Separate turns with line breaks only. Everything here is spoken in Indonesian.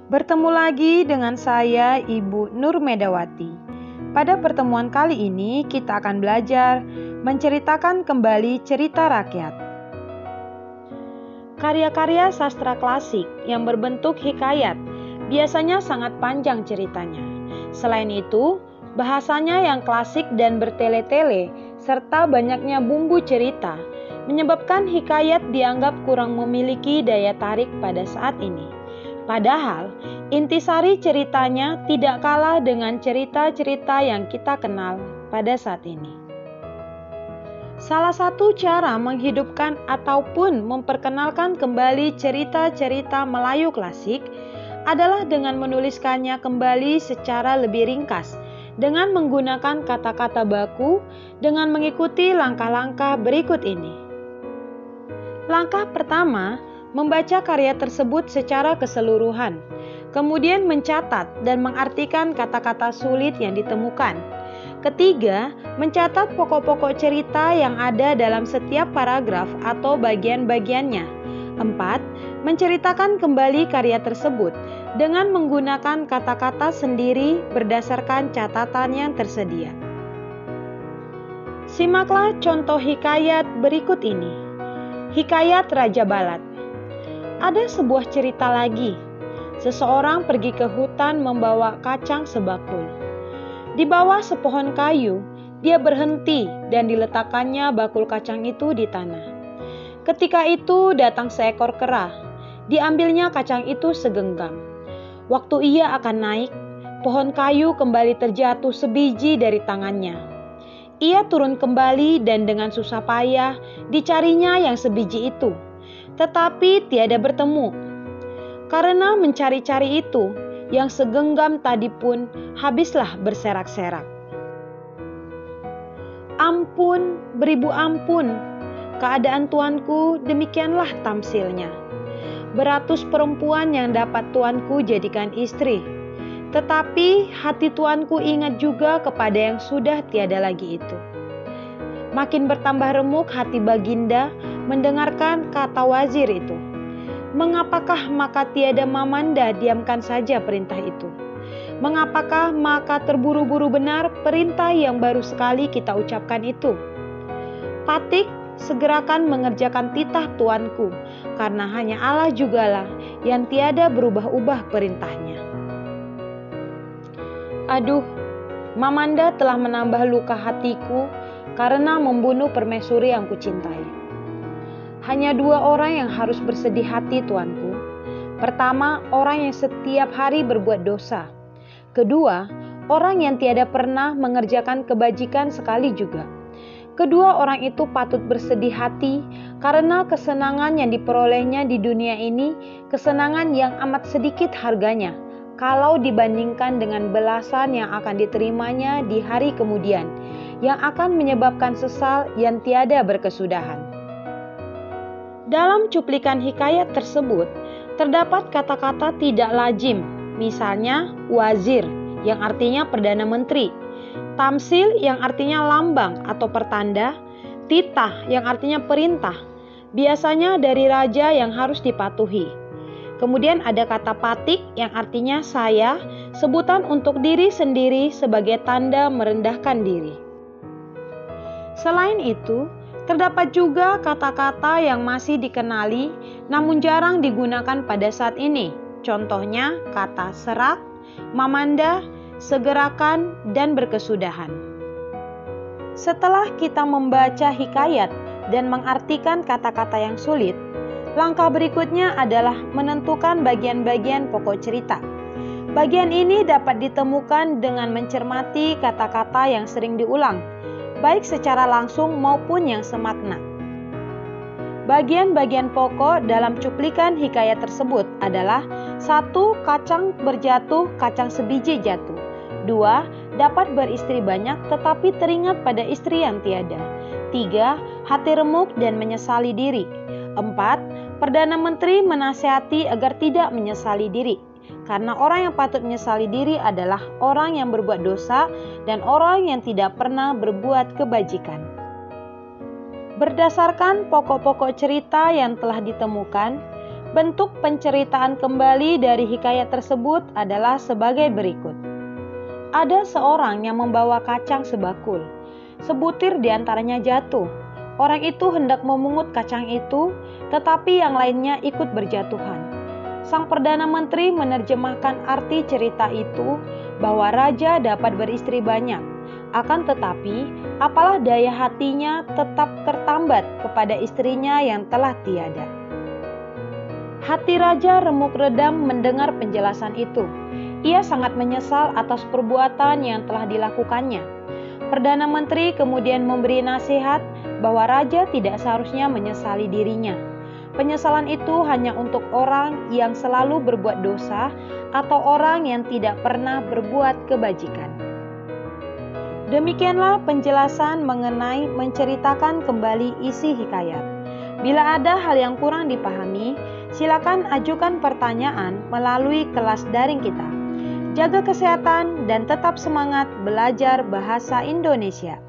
Bertemu lagi dengan saya, Ibu Nur Medawati. Pada pertemuan kali ini, kita akan belajar menceritakan kembali cerita rakyat. Karya-karya sastra klasik yang berbentuk hikayat biasanya sangat panjang ceritanya. Selain itu, bahasanya yang klasik dan bertele-tele, serta banyaknya bumbu cerita, menyebabkan hikayat dianggap kurang memiliki daya tarik pada saat ini. Padahal, intisari ceritanya tidak kalah dengan cerita-cerita yang kita kenal pada saat ini. Salah satu cara menghidupkan ataupun memperkenalkan kembali cerita-cerita Melayu klasik adalah dengan menuliskannya kembali secara lebih ringkas, dengan menggunakan kata-kata baku, dengan mengikuti langkah-langkah berikut ini. Langkah pertama, membaca karya tersebut secara keseluruhan, kemudian mencatat dan mengartikan kata-kata sulit yang ditemukan. Ketiga, mencatat pokok-pokok cerita yang ada dalam setiap paragraf atau bagian-bagiannya. 4. Menceritakan kembali karya tersebut dengan menggunakan kata-kata sendiri berdasarkan catatan yang tersedia. Simaklah contoh hikayat berikut ini. Hikayat Raja Balat. Ada sebuah cerita lagi. Seseorang pergi ke hutan membawa kacang sebakul. Di bawah sepohon kayu, dia berhenti dan diletakkannya bakul kacang itu di tanah. Ketika itu datang seekor kera. Diambilnya kacang itu segenggam. Waktu ia akan naik, pohon kayu kembali terjatuh sebiji dari tangannya. Ia turun kembali dan dengan susah payah dicarinya yang sebiji itu. Tetapi tiada bertemu. Karena mencari-cari itu, yang segenggam tadi pun habislah berserak-serak. Ampun, beribu ampun, keadaan tuanku demikianlah tamsilnya. Beratus perempuan yang dapat tuanku jadikan istri. Tetapi hati tuanku ingat juga kepada yang sudah tiada lagi itu. Makin bertambah remuk hati Baginda mendengarkan kata wazir itu. Mengapakah maka tiada Mamanda diamkan saja perintah itu? Mengapakah maka terburu-buru benar perintah yang baru sekali kita ucapkan itu? Patik, segerakan mengerjakan titah tuanku, karena hanya Allah jugalah yang tiada berubah-ubah perintahnya. Aduh, Mamanda telah menambah luka hatiku karena membunuh permaisuri yang kucintai. Hanya dua orang yang harus bersedih hati tuanku. Pertama, orang yang setiap hari berbuat dosa. Kedua, orang yang tiada pernah mengerjakan kebajikan sekali juga. Kedua orang itu patut bersedih hati karena kesenangan yang diperolehnya di dunia ini, kesenangan yang amat sedikit harganya kalau dibandingkan dengan belasan yang akan diterimanya di hari kemudian, yang akan menyebabkan sesal yang tiada berkesudahan. Dalam cuplikan hikayat tersebut, terdapat kata-kata tidak lazim, misalnya wazir, yang artinya Perdana Menteri, tamsil yang artinya lambang atau pertanda, titah yang artinya perintah, biasanya dari raja yang harus dipatuhi. Kemudian ada kata patik yang artinya saya, sebutan untuk diri sendiri sebagai tanda merendahkan diri. Selain itu, terdapat juga kata-kata yang masih dikenali namun jarang digunakan pada saat ini. Contohnya kata serak, mamanda, segerakan, dan berkesudahan. Setelah kita membaca hikayat dan mengartikan kata-kata yang sulit, langkah berikutnya adalah menentukan bagian-bagian pokok cerita. Bagian ini dapat ditemukan dengan mencermati kata-kata yang sering diulang, baik secara langsung maupun yang semakna. Bagian-bagian pokok dalam cuplikan hikayat tersebut adalah 1. Kacang berjatuh, kacang sebiji jatuh. 2. Dapat beristri banyak tetapi teringat pada istri yang tiada. 3. Hati remuk dan menyesali diri. 4. Perdana Menteri menasihati agar tidak menyesali diri. Karena orang yang patut menyesali diri adalah orang yang berbuat dosa dan orang yang tidak pernah berbuat kebajikan. Berdasarkan pokok-pokok cerita yang telah ditemukan, Bentuk penceritaan kembali dari hikayat tersebut adalah sebagai berikut. Ada seorang yang membawa kacang sebakul. Sebutir diantaranya jatuh. Orang itu hendak memungut kacang itu, tetapi yang lainnya ikut berjatuhan. Sang Perdana Menteri menerjemahkan arti cerita itu bahwa raja dapat beristri banyak. Akan tetapi, apalah daya hatinya tetap tertambat kepada istrinya yang telah tiada. Hati raja remuk redam mendengar penjelasan itu. Ia sangat menyesal atas perbuatan yang telah dilakukannya. Perdana Menteri kemudian memberi nasihat bahwa raja tidak seharusnya menyesali dirinya. Penyesalan itu hanya untuk orang yang selalu berbuat dosa atau orang yang tidak pernah berbuat kebajikan. Demikianlah penjelasan mengenai menceritakan kembali isi hikayat. Bila ada hal yang kurang dipahami, silakan ajukan pertanyaan melalui kelas daring kita. Jaga kesehatan dan tetap semangat belajar bahasa Indonesia.